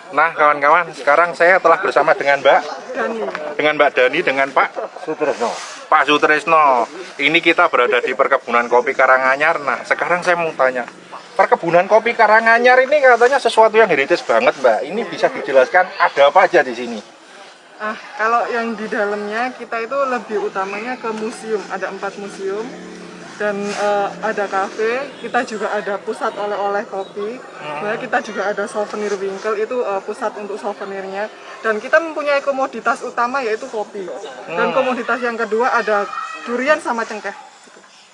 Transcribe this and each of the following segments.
Nah kawan-kawan, sekarang saya telah bersama dengan Mbak Dani, dengan Pak Sutresno. Ini kita berada di perkebunan kopi Karanganyar. Nah sekarang saya mau tanya, perkebunan kopi Karanganyar ini katanya sesuatu yang heritage banget, Mbak. Ini bisa dijelaskan ada apa aja di sini? Kalau yang di dalamnya kita itu lebih utamanya ke museum. Ada 4 museum dan ada kafe. Kita juga ada pusat oleh-oleh kopi. Kita juga ada souvenir winkle, itu pusat untuk souvenirnya. Dan kita mempunyai komoditas utama yaitu kopi. Dan komoditas yang kedua ada durian sama cengkeh.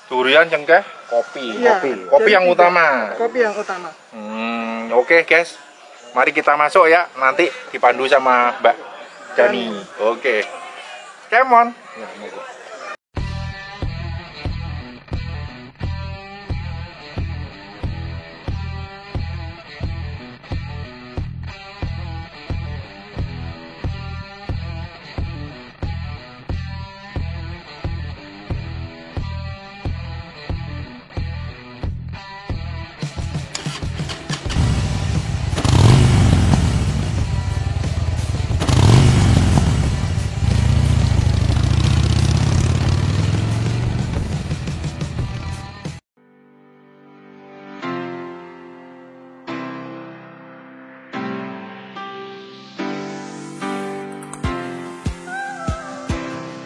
Durian, cengkeh, kopi. Ya, kopi yang utama. Kopi yang utama. Oke guys, mari kita masuk ya. Nanti dipandu sama Mbak Dani. Oke. Come on.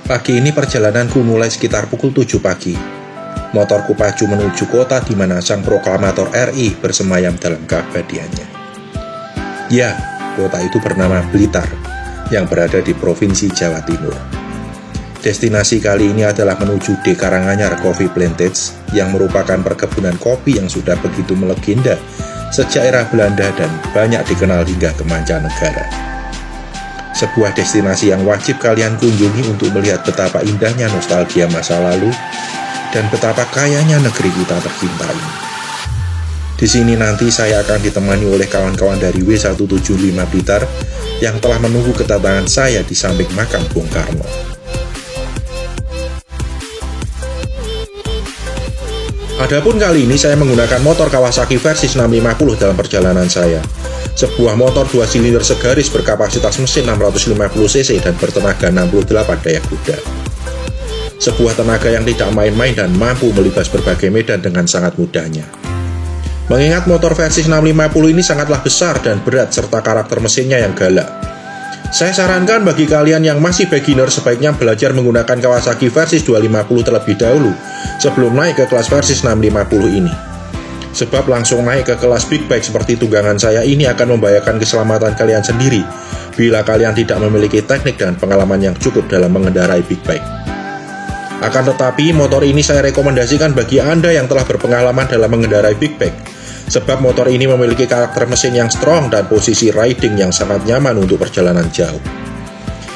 Pagi ini perjalananku mulai sekitar pukul 7 pagi. Motorku pacu menuju kota di mana sang proklamator RI bersemayam dalam keabadiannya. Ya, kota itu bernama Blitar, yang berada di Provinsi Jawa Timur. Destinasi kali ini adalah menuju De Karanganyar Coffee Plantage, yang merupakan perkebunan kopi yang sudah begitu melegenda sejak era Belanda dan banyak dikenal hingga ke mancanegara. Sebuah destinasi yang wajib kalian kunjungi untuk melihat betapa indahnya nostalgia masa lalu dan betapa kayanya negeri kita tercinta ini. Di sini nanti saya akan ditemani oleh kawan-kawan dari W175 Blitar yang telah menunggu kedatangan saya di samping makam Bung Karno. Adapun kali ini saya menggunakan motor Kawasaki Versys 650 dalam perjalanan saya. Sebuah motor 2 silinder segaris berkapasitas mesin 650 cc dan bertenaga 68 daya kuda. Sebuah tenaga yang tidak main-main dan mampu melibas berbagai medan dengan sangat mudahnya. Mengingat motor Versys 650 ini sangatlah besar dan berat serta karakter mesinnya yang galak. Saya sarankan bagi kalian yang masih beginner sebaiknya belajar menggunakan Kawasaki Versys 250 terlebih dahulu sebelum naik ke kelas Versys 650 ini. Sebab langsung naik ke kelas big bike seperti tunggangan saya ini akan membahayakan keselamatan kalian sendiri bila kalian tidak memiliki teknik dan pengalaman yang cukup dalam mengendarai big bike. Akan tetapi, motor ini saya rekomendasikan bagi Anda yang telah berpengalaman dalam mengendarai big bike, sebab motor ini memiliki karakter mesin yang strong dan posisi riding yang sangat nyaman untuk perjalanan jauh.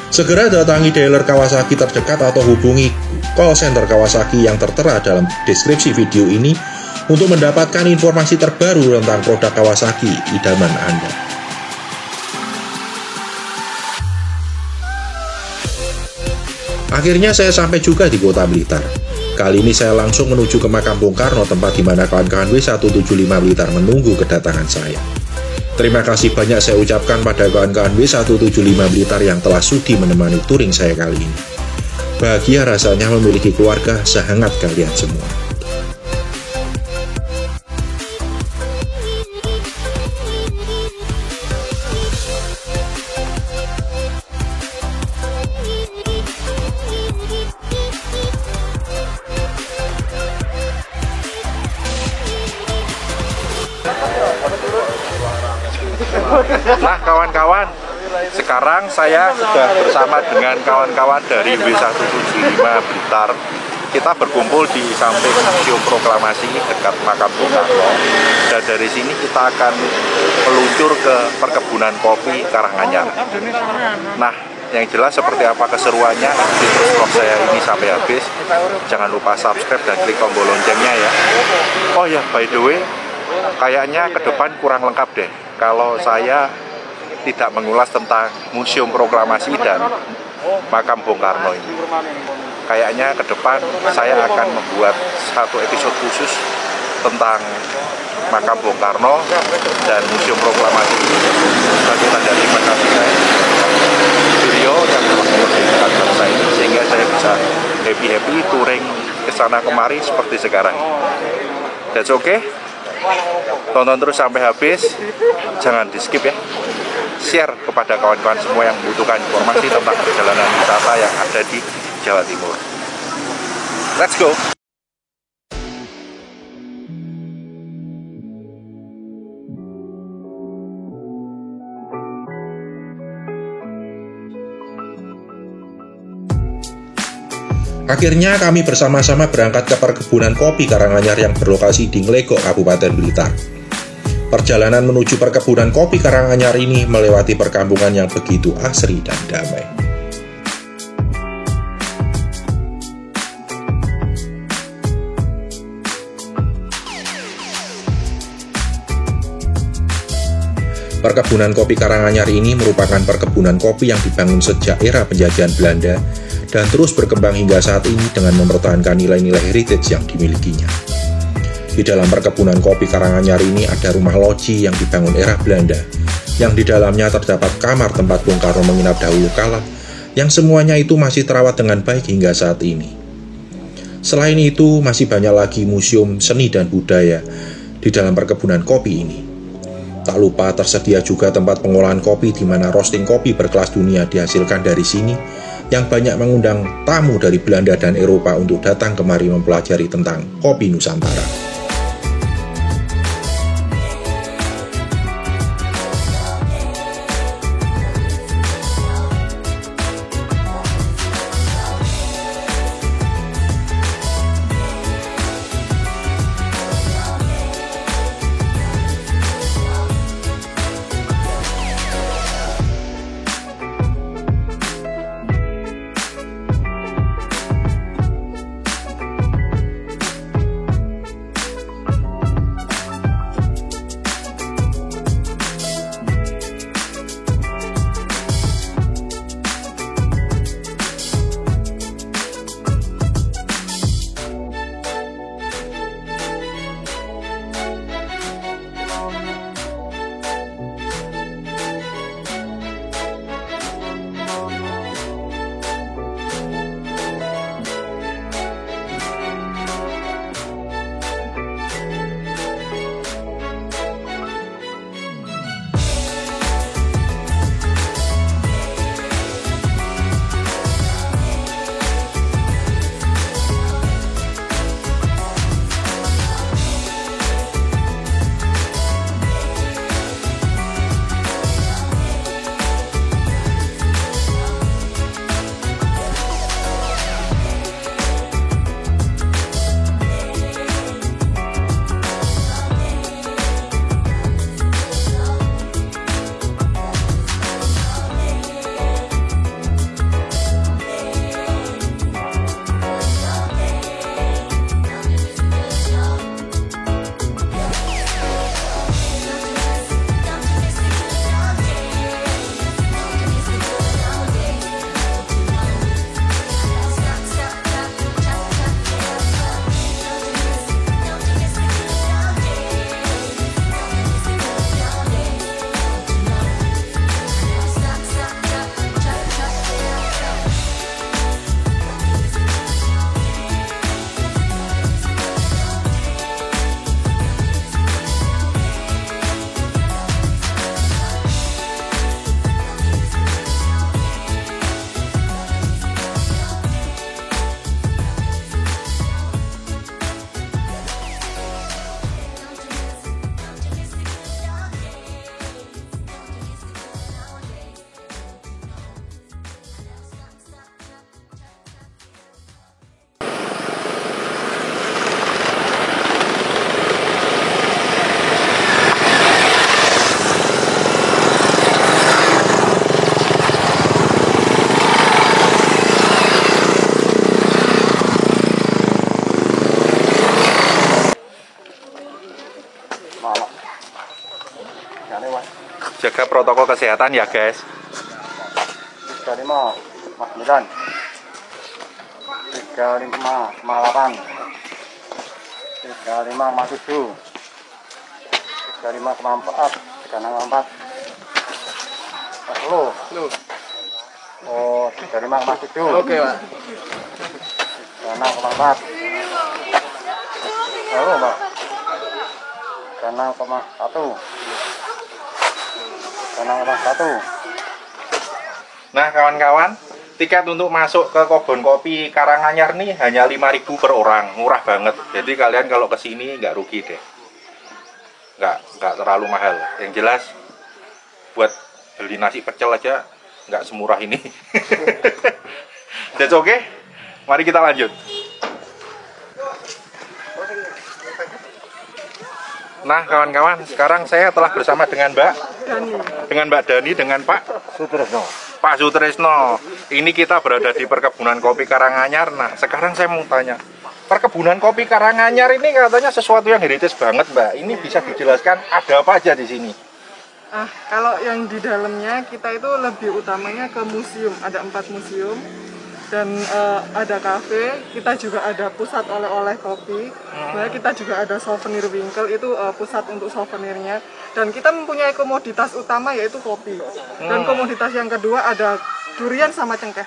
Segera datangi dealer Kawasaki terdekat atau hubungi call center Kawasaki yang tertera dalam deskripsi video ini untuk mendapatkan informasi terbaru tentang produk Kawasaki idaman Anda. Akhirnya saya sampai juga di kota Blitar. Kali ini saya langsung menuju ke makam Bung Karno, tempat di mana kawan-kawan W175 Blitar menunggu kedatangan saya. Terima kasih banyak saya ucapkan pada kawan-kawan W175 Blitar yang telah sudi menemani touring saya kali ini. Bahagia rasanya memiliki keluarga sehangat kalian semua. Nah kawan-kawan, sekarang saya sudah bersama dengan kawan-kawan dari W175 Blitar. Kita berkumpul di samping Museum Proklamasi dekat makam Bung Karno. Dan dari sini kita akan meluncur ke perkebunan kopi Karanganyar. Nah, yang jelas seperti apa keseruannya, ikuti terus vlog saya ini sampai habis. Jangan lupa subscribe dan klik tombol loncengnya ya. Oh ya, by the way, kayaknya ke depan kurang lengkap deh kalau saya tidak mengulas tentang Museum Proklamasi dan makam Bung Karno ini. Kayaknya ke depan saya akan membuat satu episode khusus tentang makam Bung Karno dan Museum Proklamasi. Sebagai tanda terima kasih saya beliau yang telah memperhatikan saya ini, sehingga saya bisa happy touring ke sana kemari seperti sekarang. That's okay. Tonton terus sampai habis, jangan di skip ya. Share kepada kawan-kawan semua yang membutuhkan informasi tentang perjalanan wisata yang ada di Jawa Timur. Let's go. Akhirnya kami bersama-sama berangkat ke perkebunan kopi Karanganyar yang berlokasi di Nglegok, Kabupaten Blitar. Perjalanan menuju perkebunan kopi Karanganyar ini melewati perkampungan yang begitu asri dan damai. Perkebunan kopi Karanganyar ini merupakan perkebunan kopi yang dibangun sejak era penjajahan Belanda dan terus berkembang hingga saat ini dengan mempertahankan nilai-nilai heritage yang dimilikinya. Di dalam perkebunan kopi Karanganyar ini ada rumah loji yang dibangun era Belanda, yang di dalamnya terdapat kamar tempat Bung Karno menginap dahulu kala, yang semuanya itu masih terawat dengan baik hingga saat ini. Selain itu, masih banyak lagi museum seni dan budaya di dalam perkebunan kopi ini. Tak lupa tersedia juga tempat pengolahan kopi di mana roasting kopi berkelas dunia dihasilkan dari sini, yang banyak mengundang tamu dari Belanda dan Eropa untuk datang kemari mempelajari tentang kopi Nusantara. Jaga protokol kesehatan ya guys. 35, 49, 35, 58, 70, 35,7, 35,4, 36,4. Lu. Oh, 35,7. Oke, Pak. 36,4. Halo, Mbak. 36,1. 36,1. Nah kawan-kawan, tiket untuk masuk ke kebun kopi Karanganyar nih hanya 5.000 per orang, murah banget. Jadi kalian kalau kesini nggak rugi deh, nggak terlalu mahal. Yang jelas buat beli nasi pecel aja nggak semurah ini. That's okay. Mari kita lanjut. Nah kawan-kawan, sekarang saya telah bersama dengan Mbak Dani, dengan Pak Sutresno. Ini kita berada di perkebunan kopi Karanganyar. Nah sekarang saya mau tanya, perkebunan kopi Karanganyar ini katanya sesuatu yang heritage banget, Mbak. Ini bisa dijelaskan ada apa aja di sini? Kalau yang di dalamnya kita itu lebih utamanya ke museum, ada 4 museum. Dan ada kafe, kita juga ada pusat oleh-oleh kopi, kita juga ada souvenir winkel, itu pusat untuk souvenirnya. Dan kita mempunyai komoditas utama yaitu kopi. Dan komoditas yang kedua ada durian sama cengkeh.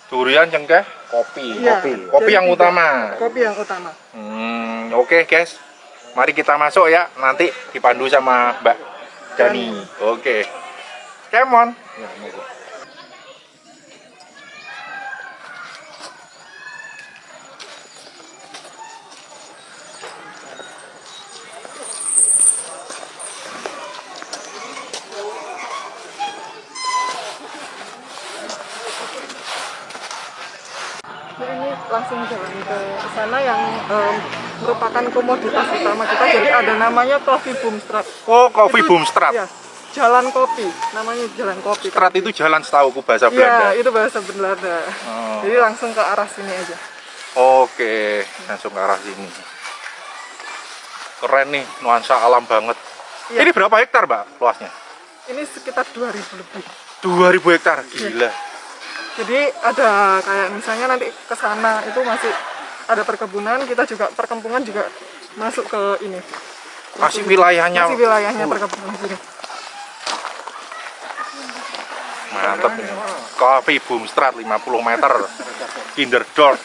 Durian, cengkeh, kopi. Ya, kopi yang utama. Kopi yang utama. Oke guys, mari kita masuk ya. Nanti dipandu sama Mbak Dani. Oke. Come on. Ini langsung jalan ke sana yang merupakan komoditas utama kita. Jadi ada namanya Coffee Boom Strat. Oh, Coffee Boom Strat. Ya, jalan kopi, namanya jalan kopi. Strat itu jalan setauku bahasa Belanda. Iya, itu bahasa Belanda. Jadi langsung ke arah sini aja. Oke, langsung ke arah sini. Keren nih, nuansa alam banget. Ya. Ini berapa hektar, Mbak, luasnya? Ini sekitar 2.000 lebih. 2.000 hektar, gila. Ya. Jadi ada kayak misalnya nanti ke sana itu masih ada perkebunan, kita juga perkampungan juga masuk ke ini. Masih wilayahnya. Masih wilayahnya perkebunan sini. Mantap nih. Coffee Boom Strat 50 meter. Kinderdorp.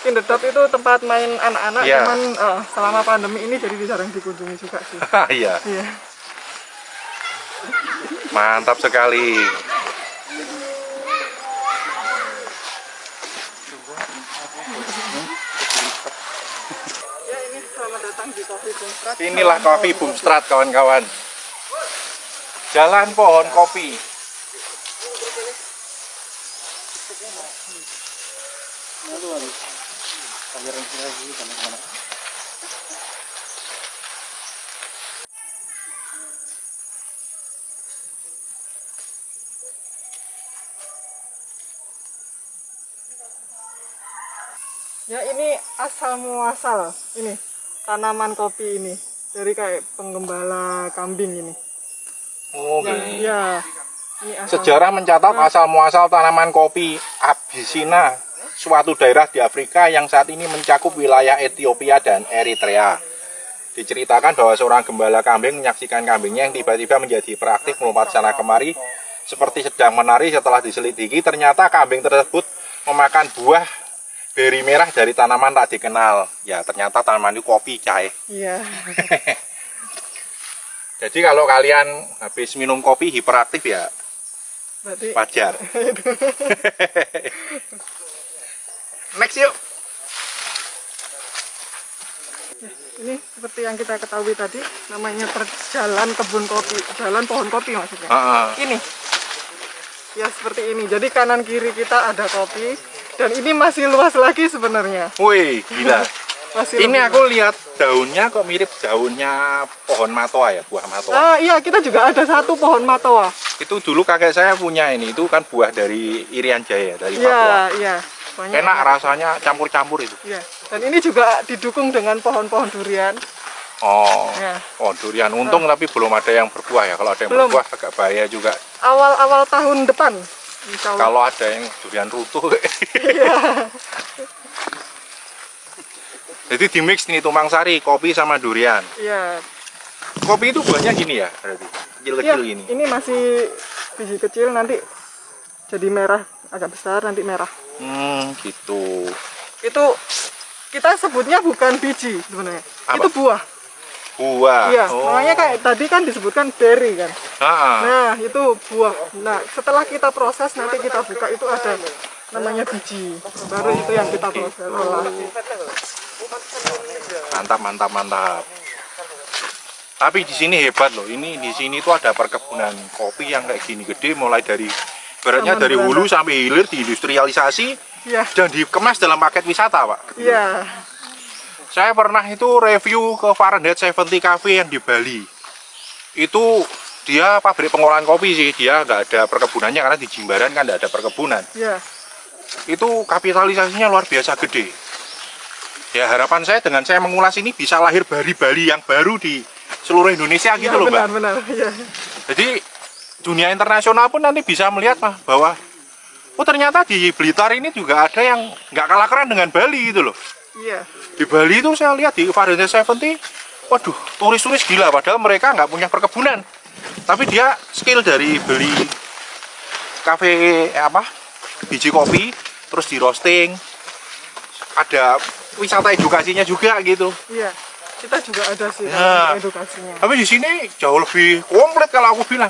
Kinderdorp itu tempat main anak-anak, Ya. cuman selama pandemi ini jadi jarang dikunjungi juga sih. Iya. Iya. Mantap sekali. Ya ini selamat datang di Coffee Boom Strat. Inilah Coffee Boom Strat, kawan-kawan. Jalan pohon kopi. Ya ini asal muasal ini tanaman kopi ini dari kayak penggembala kambing ini. Oh, Ya, ini asal. Sejarah mencatat asal muasal tanaman kopi Abyssinia, suatu daerah di Afrika yang saat ini mencakup wilayah Ethiopia dan Eritrea. Diceritakan bahwa seorang gembala kambing menyaksikan kambingnya yang tiba-tiba menjadi hiperaktif melompat sana kemari seperti sedang menari. Setelah diselidiki, ternyata kambing tersebut memakan buah beri merah dari tanaman tak dikenal. Ya, ternyata tanaman itu kopi, cai. Iya. Jadi kalau kalian habis minum kopi hiperaktif ya Berarti wajar. Next yuk. ini seperti yang kita ketahui tadi namanya jalan kebun kopi, jalan pohon kopi maksudnya. Ini. Ya seperti ini. Jadi kanan kiri kita ada kopi dan ini masih luas lagi sebenarnya. Wih, gila. Masih Ini lebih aku lihat daunnya kok mirip daunnya pohon matoa ya, buah matoa. luas. Iya, kita juga ada satu pohon matoa. Itu dulu kakek saya punya ini, itu kan buah dari Irian Jaya, dari Iya, Papua. iya. Banyak. Enak rasanya, campur-campur itu. Iya. Dan ini juga didukung dengan pohon-pohon durian. Oh, Ya. oh durian. Untung tapi belum ada yang berbuah ya. Kalau ada yang Belum. berbuah agak bahaya juga. Awal-awal tahun depan. Insya Allah. Kalau ada yang durian runtuh. Iya. Jadi di mix nih tumpang sari, kopi sama durian. Iya. Kopi itu buahnya gini ya, berarti kecil-kecil Iya, gini. ini masih biji kecil, nanti jadi merah, agak besar nanti merah. Gitu. Itu kita sebutnya bukan biji sebenarnya. Apa? Itu buah. Buah. Iya, makanya kayak tadi kan disebutkan berry kan. Nah, itu buah. Nah, setelah kita proses nanti kita buka itu ada namanya biji. Baru itu yang kita proses. Olah. Mantap, mantap, mantap. Tapi di sini hebat loh. Ini di sini tuh ada perkebunan kopi yang kayak gini gede, mulai dari beratnya dari hulu sampai hilir diindustrialisasi. Iya. Dan dikemas dalam paket wisata, Pak. Iya. Saya pernah itu review ke Fahrenheit 70 Cafe yang di Bali. Itu dia pabrik pengolahan kopi sih, dia nggak ada perkebunannya karena di Jimbaran kan nggak ada perkebunan. Iya. Itu kapitalisasinya luar biasa gede. Ya harapan saya dengan saya mengulas ini bisa lahir Bali-Bali yang baru di seluruh Indonesia gitu loh, Mbak. Benar, iya. Jadi dunia internasional pun nanti bisa melihat bahwa oh ternyata di Blitar ini juga ada yang nggak kalah keren dengan Bali gitu loh. Iya. Di Bali itu saya lihat di Fahrenheit 70, waduh, turis-turis gila, padahal mereka nggak punya perkebunan. Tapi dia skill dari beli kafe biji kopi, terus di roasting, ada wisata edukasinya juga gitu. Iya. Kita juga ada sih Ya. edukasinya. Tapi di sini jauh lebih komplit kalau aku bilang.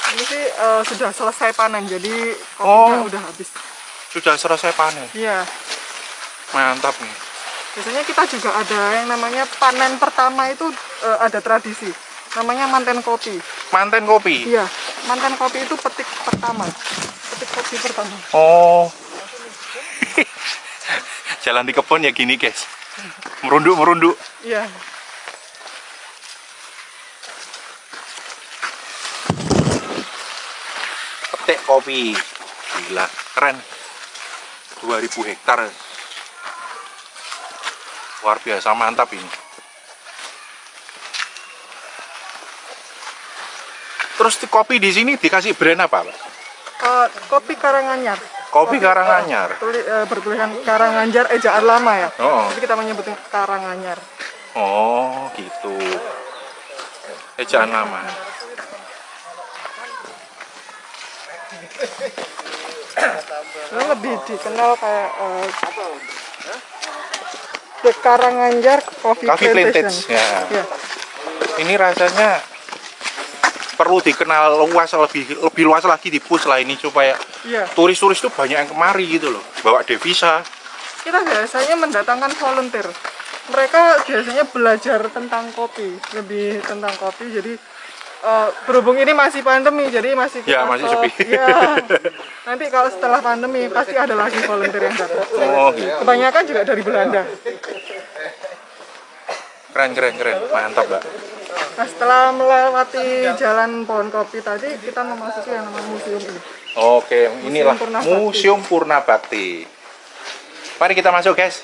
Ini sih sudah selesai panen, jadi kopinya udah habis. Sudah selesai panen. Iya. Mantap nih. Biasanya kita juga ada yang namanya panen pertama itu ada tradisi. Namanya manten kopi. Manten kopi. Iya. Manten kopi itu petik pertama. Petik kopi pertama. Oh. Jalan di kebun ya gini, guys. Merunduk-merunduk. Iya. Petik kopi. Gila, keren. 2000 hektar. Luar biasa, mantap ini. Terus kopi di sini dikasih brand apa, Pak? Kopi Karanganyar. Kopi Karanganyar. Bertulisan Karanganyar ejaan lama ya. Oh. Jadi kita menyebutnya Karanganyar. Oh, gitu. Ejaan lama. Ini lebih dikenal kayak The Karanganyar Coffee Plantation. Plantage. Ya. Ya. Ini rasanya perlu dikenal luas, lebih luas lagi di push lah ini supaya Iya. turis-turis itu banyak yang kemari gitu loh, bawa devisa. Kita biasanya mendatangkan volunteer. Mereka biasanya belajar tentang kopi, lebih tentang kopi. Jadi berhubung ini masih pandemi, jadi masih Ya, masih sepi. Ya. Nanti kalau setelah pandemi pasti ada lagi volunteer yang datang. Oh, gitu. Kebanyakan juga dari Belanda. Keren, mantap, Mbak. Nah, setelah melewati jalan pohon kopi tadi, kita memasuki yang namanya museum ini. Oke, inilah Purna Bakti. Museum Purna Bakti. Mari kita masuk, guys.